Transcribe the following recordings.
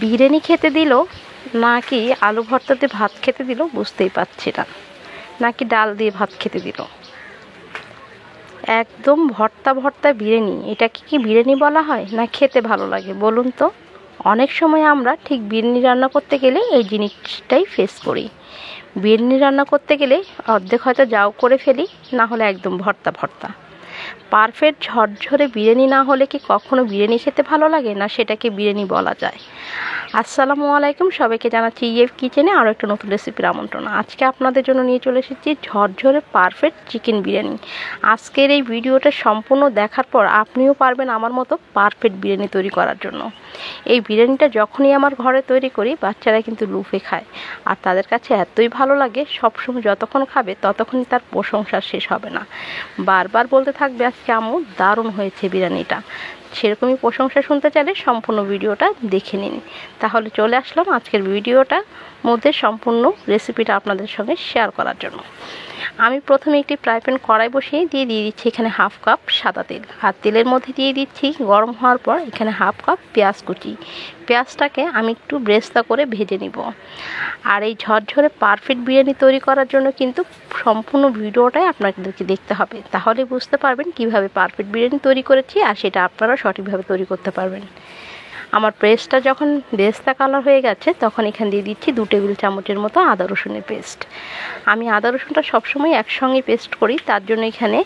বিরিয়ানি খেতে দিল নাকি আলু ভর্তা দিয়ে ভাত খেতে দিল বুঝতেই পারছি না, নাকি ডাল দিয়ে ভাত খেতে দিল। একদম ভর্তা ভর্তা বিরিয়ানি, এটাকে কি বিরিয়ানি বলা হয় না খেতে ভালো লাগে বলুন তো? অনেক সময় আমরা ঠিক বিরিয়ানি রান্না করতে গেলে এই জিনিসটাই ফেস করি। বিরিয়ানি রান্না করতে গেলে অর্ধেক হয়তো যাও করে ফেলি, না হলে একদম ভর্তা ভর্তা। পারফেক্ট ঝরঝরে বিরিয়ানি না হলে কি কখনো বিরিয়ানি খেতে ভালো লাগে, না সেটাকে বিরিয়ানি বলা যায়? আসসালামু আলাইকুম, সবাইকে জানাচ্ছি ইএফ কিচেনে আরও একটা নতুন রেসিপির আমন্ত্রণ। আজকে আপনাদের জন্য নিয়ে চলে এসেছি ঝরঝরে পারফেক্ট চিকেন বিরিয়ানি। আজকের এই ভিডিওটা সম্পূর্ণ দেখার পর আপনিও পারবেন আমার মতো পারফেক্ট বিরিয়ানি তৈরি করার জন্য। এই বিরিয়ানিটা যখনই আমার ঘরে তৈরি করি বাচ্চারা কিন্তু লুফে খায়, আর তাদের কাছে এতই ভালো লাগে, সবসময় যতক্ষণ খাবে ততক্ষণই তার প্রশংসা শেষ হবে না। বারবার বলতে থাকবে আজকে আম্মু দারুণ হয়েছে বিরিয়ানিটা। সেরকমই প্রশংসা শুনতে চাইলে সম্পূর্ণ ভিডিওটা দেখে নিন। তাহলে চলে আসলাম আজকের ভিডিওটার মধ্যে সম্পূর্ণ রেসিপিটা আপনাদের সঙ্গে শেয়ার করার জন্য। আমি প্রথমে একটি ফ্রাই প্যান কড়াই বসিয়ে দিয়ে দিচ্ছি এখানে হাফ কাপ সাদা তেল, আর তেলের মধ্যে দিয়ে দিচ্ছি গরম হওয়ার পর এখানে হাফ কাপ পেঁয়াজ কুচি। পেঁয়াজটাকে আমি একটু ব্রেস্তা করে ভেজে নিব। আর এই ঝরঝরে পারফেক্ট বিরিয়ানি তৈরি করার জন্য কিন্তু সম্পূর্ণ ভিডিওটাই আপনাদেরকে দেখতে হবে, তাহলে বুঝতে পারবেন কিভাবে পারফেক্ট বিরিয়ানি তৈরি করেছি, আর সেটা আপনারা সঠিকভাবে তৈরি করতে পারবেন। আমার পেস্টটা যখন বেরেস্তা কালার হয়ে গেছে তখন এখানে দিয়ে দিচ্ছি 2 টেবিল চামচের মতো আদা রসুনের পেস্ট। আমি আদা রসুনটা সবসময় একসঙ্গে পেস্ট করি, তার জন্য এখানে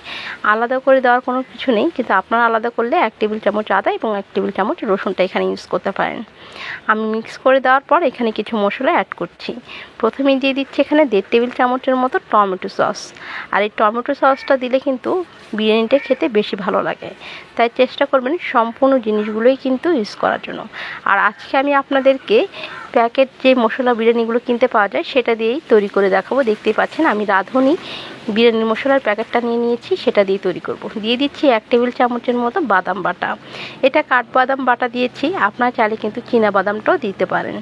আলাদা করে দেওয়ার কোনো কিছু নেই, কিন্তু আপনারা আলাদা করলে 1 টেবিল চামচ আদা এবং 1 টেবিল চামচ রসুনটা এখানে ইউজ করতে পারেন। আমি মিক্স করে দেওয়ার পর এখানে কিছু মশলা অ্যাড করছি। প্রথমেই দিয়ে দিচ্ছি এখানে 1.5 টেবিল চামচের মতো টমেটো সস। আর এই টমেটো সসটা দিলে কিন্তু বিরিয়ানিটা খেতে বেশি ভালো লাগে, তাই চেষ্টা করবেন সম্পূর্ণ জিনিসগুলোই কিন্তু ইউজ করার জন্য। আর আজকে আমি আপনাদেরকে প্যাকেট যে মশলা বিরিয়ানিগুলো কিনতে পাওয়া যায় সেটা দিয়েই তৈরি করে দেখাবো। দেখতেই পাচ্ছেন আমি রাঁধুনি বিরিয়ানি মশলার প্যাকেটটা নিয়ে নিয়েছি, সেটা দিয়ে তৈরি করব। দিয়ে দিচ্ছি 1 টেবিল চামচের মতো বাদাম বাটা। এটা কাঠবাদাম বাটা দিয়েছি, আপনারা চাইলে কিন্তু চীনা বাদামটাও দিতে পারেন।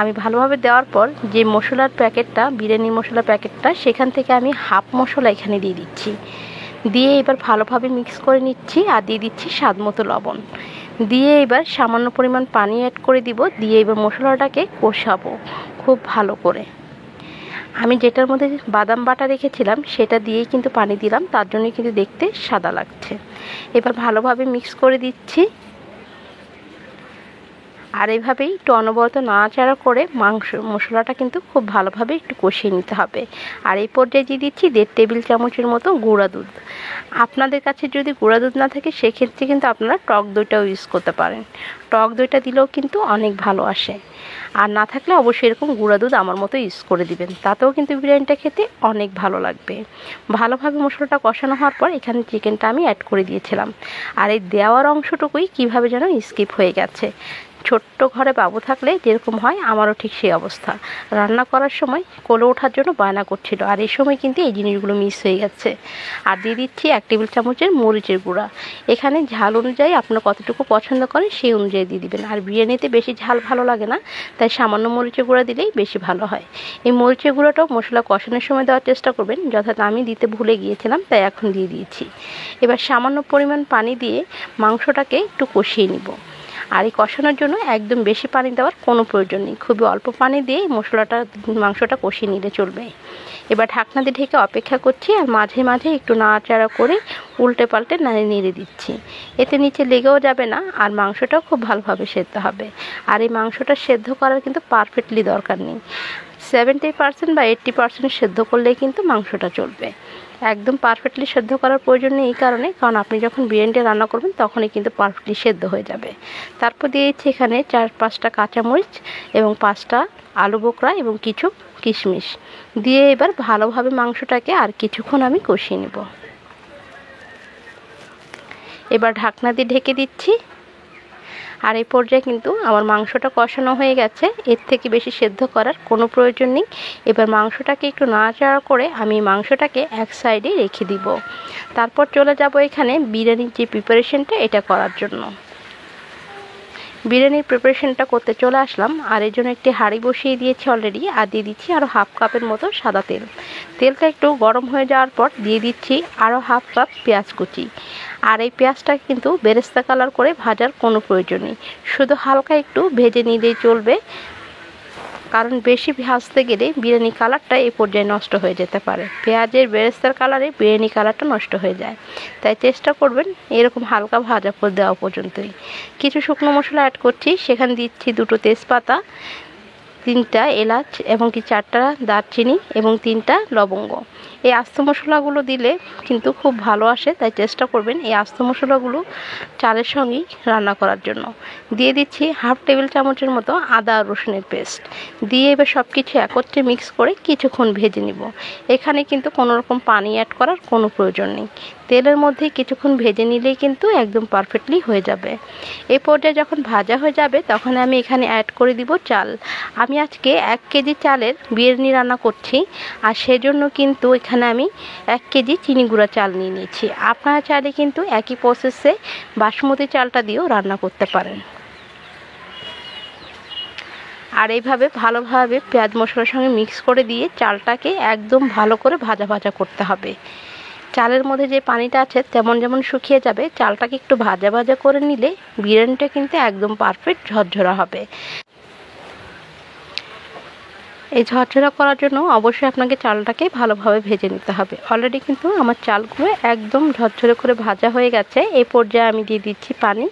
আমি ভালোভাবে দেওয়ার পর যে মশলার প্যাকেটটা, বিরিয়ানি মশলার প্যাকেটটা, সেখান থেকে আমি হাফ মশলা এখানে দিয়ে দিচ্ছি। দিয়ে এবার ভালোভাবে মিক্স করে নিচ্ছি, আর দিয়ে দিচ্ছি স্বাদ মতো লবণ। দিয়ে এবার সামান্য পরিমাণ পানি অ্যাড করে দিব। দিয়ে এবার মশলাটাকে কষাবো খুব ভালো করে। আমি যেটার মধ্যে বাদাম বাটা রেখেছিলাম সেটা দিয়েই কিন্তু পানি দিলাম, তার জন্যই কিন্তু দেখতে সাদা লাগছে। এবার ভালোভাবে মিক্স করে দিচ্ছি, আর এইভাবেই একটু অনবরত নাড়াচাড়া করে মশলাটা কিন্তু খুব ভালোভাবে একটু কষিয়ে নিতে হবে। আর এই পর্যায়ে দিয়ে দিচ্ছি 1.5 টেবিল চামচের মতো গুঁড়া দুধ। আপনাদের কাছে যদি গুঁড়া দুধ না থাকে সেক্ষেত্রে কিন্তু আপনারা টক দইটাও ইউজ করতে পারেন। টক দইটা দিলেও কিন্তু অনেক ভালো আসে। আর না থাকলে অবশ্যই এরকম গুঁড়া দুধ আমার মতো ইউজ করে দিবেন, তাতেও কিন্তু বিরিয়ানিটা খেতে অনেক ভালো লাগবে। ভালোভাবে মশলাটা কষানো হওয়ার পর এখানে চিকেনটা আমি অ্যাড করে দিয়েছিলাম। আর এই দেওয়ার অংশটুকুই কিভাবে যেন স্কিপ হয়ে গেছে। ছোট্ট ঘরে বাবু থাকলে যেরকম হয় আমারও ঠিক সেই অবস্থা। রান্না করার সময় কোলে ওঠার জন্য বায়না করছিল, আর এই সময় কিন্তু এই জিনিসগুলো মিস হয়ে গেছে। আর দিয়ে দিচ্ছি 1 টেবিল চামচের মরিচের গুঁড়া। এখানে ঝাল অনুযায়ী আপনারা কতটুকু পছন্দ করেন সেই অনুযায়ী দিয়ে দিবেন। আর বিরিয়ানিতে বেশি ঝাল ভালো লাগে না, তাই সামান্য মরিচের গুঁড়া দিলেই বেশি ভালো হয়। এই মরিচের গুঁড়াটাও মশলা কষানোর সময় দেওয়ার চেষ্টা করবেন, যথাৎ আমি দিতে ভুলে গিয়েছিলাম তাই এখন দিয়ে দিয়েছি। এবার সামান্য পরিমাণ পানি দিয়ে মাংসটাকে একটু কষিয়ে নিব। আর এই কষানোর জন্য একদম বেশি পানি দেওয়ার কোনো প্রয়োজন নেই, খুবই অল্প পানি দিয়ে মাংসটা কষিয়ে নিলে চলবে। এবার ঢাকনা দিয়ে ঢেকে অপেক্ষা করছি, আর মাঝে মাঝে একটু নাড়াচাড়া করে উল্টে পাল্টে নেড়ে দিচ্ছি। এতে নিচে লেগেও যাবে না, আর মাংসটাও খুব ভালোভাবে সেদ্ধ হবে। আর এই মাংসটা সেদ্ধ করার কিন্তু পারফেক্টলি দরকার নেই, 70% বা 80% সেদ্ধ করলেই কিন্তু মাংসটা চলবে। একদম পারফেক্টলি সেদ্ধ করার প্রয়োজন নেই, এই কারণে কারণ আপনি যখন বিরিয়ানিটা রান্না করবেন তখনই কিন্তু পারফেক্টলি সেদ্ধ হয়ে যাবে। তারপর দিয়েছি এখানে 4-5টা কাঁচামরিচ এবং 5টা আলু বোখরা এবং কিছু কিশমিশ দিয়ে এবার ভালোভাবে মাংসটাকে আর কিছুক্ষণ আমি কষিয়ে নেব। এবার ঢাকনা দিয়ে ঢেকে দিচ্ছি। আর এই পর্যায়ে কিন্তু আমার মাংসটা কষানো হয়ে গেছে, এর থেকে বেশি সেদ্ধ করার কোনো প্রয়োজন নেই। এবার মাংসটাকে একটু নাড়াচাড়া করে আমি মাংসটাকে এক সাইডে রেখে দিব। তারপর চলে যাব এখানে বিরিয়ানির যে প্রিপারেশনটা এটা করার জন্য। বিরিয়ানির প্রিপারেশনটা করতে চলে আসলাম, আর এর জন্য একটি হাঁড়ি বসিয়ে দিয়েছি অলরেডি। আর দিয়ে দিচ্ছি আরও হাফ কাপের মতো সাদা তেল। তেলটা একটু গরম হয়ে যাওয়ার পর দিয়ে দিচ্ছি আরও হাফ কাপ পেঁয়াজ কুচি। আর এই পেঁয়াজটা কিন্তু বেরেস্তা কালার করে ভাজার কোনো প্রয়োজন নেই, শুধু হালকা একটু ভেজে নিলেই চলবে, কারণ বেশি ভাজতে গেলে বিরিয়ানি কালারটা এই পর্যায়ে নষ্ট হয়ে যেতে পারে। পেঁয়াজের বেরেস্তার কালারে বিরিয়ানি কালারটা নষ্ট হয়ে যায়, তাই চেষ্টা করবেন এরকম হালকা ভাজা দেওয়া পর্যন্তই। কিছু শুকনো মশলা অ্যাড করছি, সেখানে দিচ্ছি 2টো তেজপাতা, 3টা এলাচ এবং কি 4টা দারচিনি এবং 3টা লবঙ্গ। এই আস্ত মশলাগুলো দিলে কিন্তু খুব ভালো আসে, তাই চেষ্টা করবেন এই আস্ত মশলাগুলো চালের সঙ্গেই রান্না করার জন্য। দিয়ে দিচ্ছি 1/2 টেবিল চামচের মতো আদা আর রসুনের পেস্ট, দিয়ে এবার সব কিছু একত্রে মিক্স করে কিছুক্ষণ ভেজে নিব। এখানে কিন্তু কোনো রকম পানি অ্যাড করার কোনো প্রয়োজন নেই, তেলের মধ্যে কিছুক্ষণ ভেজে নিলেই কিন্তু একদম পারফেক্টলি হয়ে যাবে। এই পর্যায়ে যখন ভাজা হয়ে যাবে তখন আমি এখানে অ্যাড করে দিব চাল। আমি আজকে 1 কেজি চালের বিরিয়ানি রান্না করছি, আর সেজন্য কিন্তু এখানে আমি 1 কেজি চিনি গুঁড়া চাল নিয়ে নিয়েছি। আপনারা চাইলে কিন্তু একই প্রসেসে বাসমতি চালটা দিয়েও রান্না করতে পারেন। আর এইভাবে ভালোভাবে পেঁয়াজ মশলার সঙ্গে মিক্স করে দিয়ে চালটাকে একদম ভালো করে ভাজা ভাজা করতে হবে। চালের মধ্যে যে পানিটা আছে তেমন যেমন শুকিয়ে যাবে, চালটাকে একটু ভাজা ভাজা করে নিলে বিরিয়ানিটা কিন্তু একদম পারফেক্ট ঝরঝরা হবে। এই ঝরঝরা করার জন্য অবশ্যই আপনাকে চালটাকে ভালোভাবে ভেজে নিতে হবে। অলরেডি কিন্তু আমার চালগুলো একদম ঝরঝরে করে ভাজা হয়ে গেছে। এই পর্যায়ে আমি দিয়ে দিচ্ছি পানি।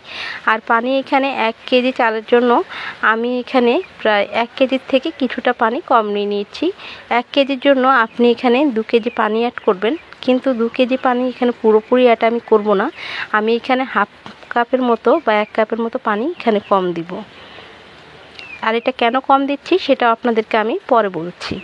আর পানি এখানে 1 কেজি চালের জন্য আমি এখানে প্রায় 1 কেজির থেকে কিছুটা পানি কম নিয়ে নিয়েছি। 1 কেজির জন্য আপনি এখানে 2 কেজি পানি অ্যাড করবেন, কিন্তু 2 কেজি পানি এখানে পুরোপুরি অ্যাড আমি করব না। আমি এখানে 1/2 কাপের মতো বা 1 কাপের মতো পানি এখানে কম দিব। আর এটা কেন কম দিচ্ছি সেটা আপনাদেরকে আমি পরে বলছি।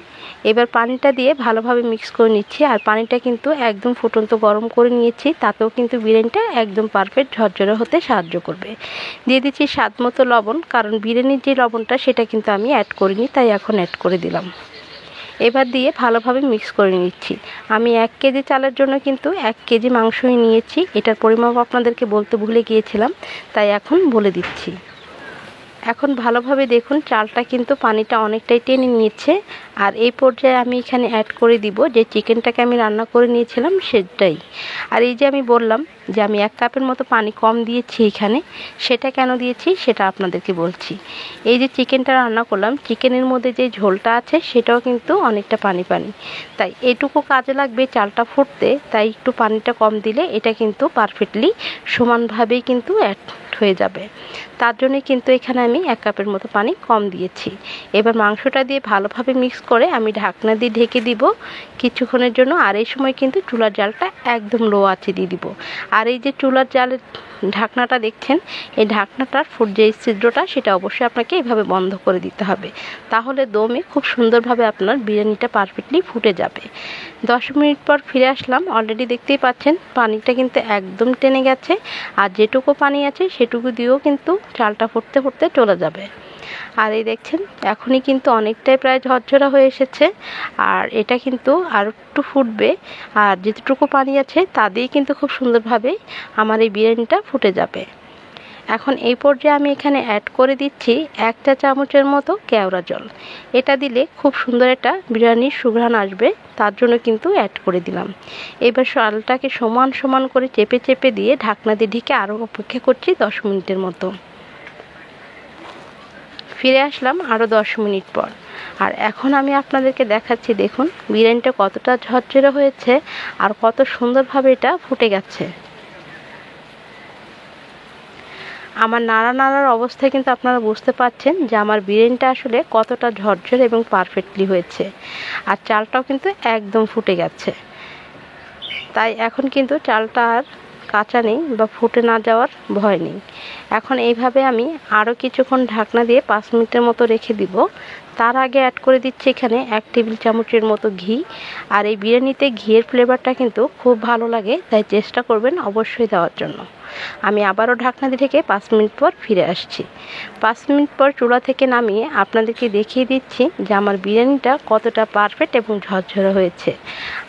এবার পানিটা দিয়ে ভালোভাবে মিক্স করে নিচ্ছি। আর পানিটা কিন্তু একদম ফুটন্ত গরম করে নিয়েছি, তাতেও কিন্তু বিরিয়ানিটা একদম পারফেক্ট ঝরঝরে হতে সাহায্য করবে। দিয়ে দিচ্ছি স্বাদ মতো লবণ, কারণ বিরিয়ানির যে লবণটা সেটা কিন্তু আমি অ্যাড করিনি, তাই এখন অ্যাড করে দিলাম। এবার দিয়ে ভালোভাবে মিক্স করে নিচ্ছি। আমি 1 কেজি চালের জন্য কিন্তু 1 কেজি মাংসই নিয়েছি। এটার পরিমাপ আপনাদেরকে বলতে ভুলে গিয়েছিলাম, তাই এখন বলে দিচ্ছি। এখন ভালোভাবে দেখুন চালটা কিন্তু পানিটা অনেকটাই টেনে নিয়েছে। আর এই পর্যায়ে আমি এখানে অ্যাড করে দিব যে চিকেনটাকে আমি রান্না করে নিয়েছিলাম সেটাই। আর এই যে আমি বললাম যে আমি 1 কাপের মতো পানি কম দিয়েছি এখানে, সেটা কেন দিয়েছি সেটা আপনাদেরকে বলছি। এই যে চিকেনটা রান্না করলাম, চিকেনের মধ্যে যে ঝোলটা আছে সেটাও কিন্তু অনেকটা পানি পানি, তাই এটুকু কাজে লাগবে চালটা ফুটতে, তাই একটু পানিটা কম দিলে এটা কিন্তু পারফেক্টলি সমানভাবেই কিন্তু অ্যাড হয়ে যাবে। তার জন্যই কিন্তু এখানে আমি 1 কাপের মতো পানি কম দিয়েছি। এবার মাংসটা দিয়ে ভালোভাবে মিক্স করে আমি ঢাকনা দিয়ে ঢেকে দিব কিছুক্ষণের জন্য। আর এই সময় কিন্তু চুলার জালটা একদম লো আঁচে দিয়ে দিব। আর এই যে চুলার জালের ঢাকনাটা দেখছেন, এই ঢাকনাটার যে ছিদ্রটা সেটা অবশ্যই আপনাকে এভাবে বন্ধ করে দিতে হবে, তাহলে দমে খুব সুন্দরভাবে আপনার বিরিয়ানিটা পারফেক্টলি ফুটে যাবে। 10 মিনিট পর ফিরে আসলাম। অলরেডি দেখতেই পাচ্ছেন পানিটা কিন্তু একদম টেনে গেছে, আর যেটুকু পানি আছে সেটুকু দিয়েও কিন্তু চালটা ফুটতে ফুটতে চলে যাবে। আর এই দেখছেন এখনই কিন্তু অনেকটাই প্রায় ঝরঝরা হয়ে এসেছে, আর এটা কিন্তু আর একটু ফুটবে। আর যেটুকু পানি আছে তা দিয়ে কিন্তু খুব সুন্দরভাবে আমার এই বিরিয়ানিটা ফুটে যাবে। এখন এই পর্যায়ে আমি এখানে অ্যাড করে দিচ্ছি 1 চা চামচের মতো কেওড়া জল। এটা দিলে খুব সুন্দর একটা বিরিয়ানির সুঘ্রাণ আসবে, তার জন্য কিন্তু অ্যাড করে দিলাম। এবার চালটাকে সমান সমান করে চেপে চেপে দিয়ে ঢাকনা দিয়ে ঢেকে আরও অপেক্ষা করছি 10 মিনিটের মতো। ফিরে আসলাম আরও 10 মিনিট পর। আর এখন আমি আপনাদেরকে দেখাচ্ছি, দেখুন বিরিয়ানিটা কতটা ঝরঝরে হয়েছে আর কত সুন্দরভাবে এটা ফুটে গেছে। আমার নাড়ার অবস্থায় কিন্তু আপনারা বুঝতে পারছেন যে আমার বিরিয়ানিটা আসলে কতটা ঝরঝরে এবং পারফেক্টলি হয়েছে। আর চালটাও কিন্তু একদম ফুটে গেছে, তাই এখন কিন্তু চালটা আর কাঁচা নেই বা ফুটে না যাওয়ার ভয় নেই। এখন এইভাবে আমি আরও কিছুক্ষণ ঢাকনা দিয়ে 5 মিনিটের মতো রেখে দিব। তার আগে অ্যাড করে দিচ্ছি এখানে 1 টেবিল চামচের মতো ঘি। আর এই বিরিয়ানিতে ঘিয়ের ফ্লেভারটা কিন্তু খুব ভালো লাগে, তাই চেষ্টা করবেন অবশ্যই দেওয়ার জন্য। আমি আবারও ঢাকনা দিয়ে ঢেকে 5 মিনিট পর ফিরে আসছি। 5 মিনিট পর চুলা থেকে নামিয়ে আপনাদেরকে দেখিয়ে দিচ্ছি যে আমার বিরিয়ানিটা কতটা পারফেক্ট এবং ঝরঝরে হয়েছে।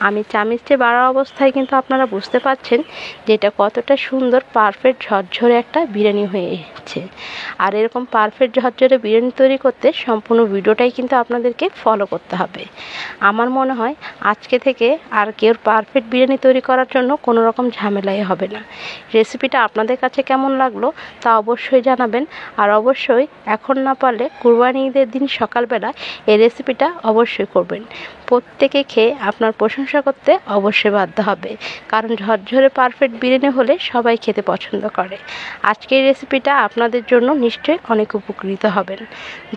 আমি চামচে বাড়া অবস্থায় কিন্তু আপনারা বুঝতে পারছেন যে এটা কতটা সুন্দর পারফেক্ট ঝরঝরে একটা বিরিয়ানি হয়েছে। আর এরকম পারফেক্ট ঝরঝরে বিরিয়ানি তৈরি করতে সম্পূর্ণ ভিডিওটা ওটাই কিন্তু আপনাদেরকে ফলো করতে হবে। আমার মনে হয় আজকে থেকে আর কেউ পারফেক্ট বিরিয়ানি তৈরি করার জন্য কোনো রকম ঝামেলাই হবে না। রেসিপিটা আপনাদের কাছে কেমন লাগলো তা অবশ্যই জানাবেন। আর অবশ্যই এখন না পারলে কুরবানি ঈদের দিন সকালবেলা এই রেসিপিটা অবশ্যই করবেন। প্রত্যেকে খেয়ে আপনার প্রশংসা করতে অবশ্যই বাধ্য হবে, কারণ ঝরঝরে পারফেক্ট বিরিয়ানি হলে সবাই খেতে পছন্দ করে। আজকের রেসিপিটা আপনাদের জন্য নিশ্চয়ই অনেক উপকৃত হবেন।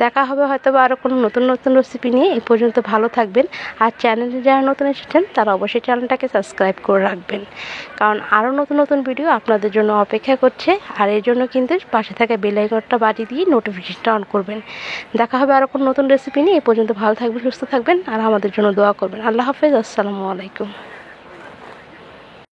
দেখা হবে হয়তো বা আরও কোনো নতুন নতুন রেসিপি নিয়ে। এই পর্যন্ত ভালো থাকবেন। আর চ্যানেলে যারা নতুন এসেছেন তারা অবশ্যই চ্যানেলটাকে সাবস্ক্রাইব করে রাখবেন, কারণ আরও নতুন নতুন ভিডিও আপনাদের জন্য অপেক্ষা করছে। আর এর জন্য কিন্তু পাশে থাকা বেল আইকনটা বাজিয়ে দিয়ে নোটিফিকেশনটা অন করবেন। দেখা হবে আরও কোনো নতুন রেসিপি নিয়ে। এই পর্যন্ত ভালো থাকবেন, সুস্থ থাকবেন আর আমাদের জন্য দোয়া করবেন। আল্লাহ হাফেজ। আসসালামু আলাইকুম।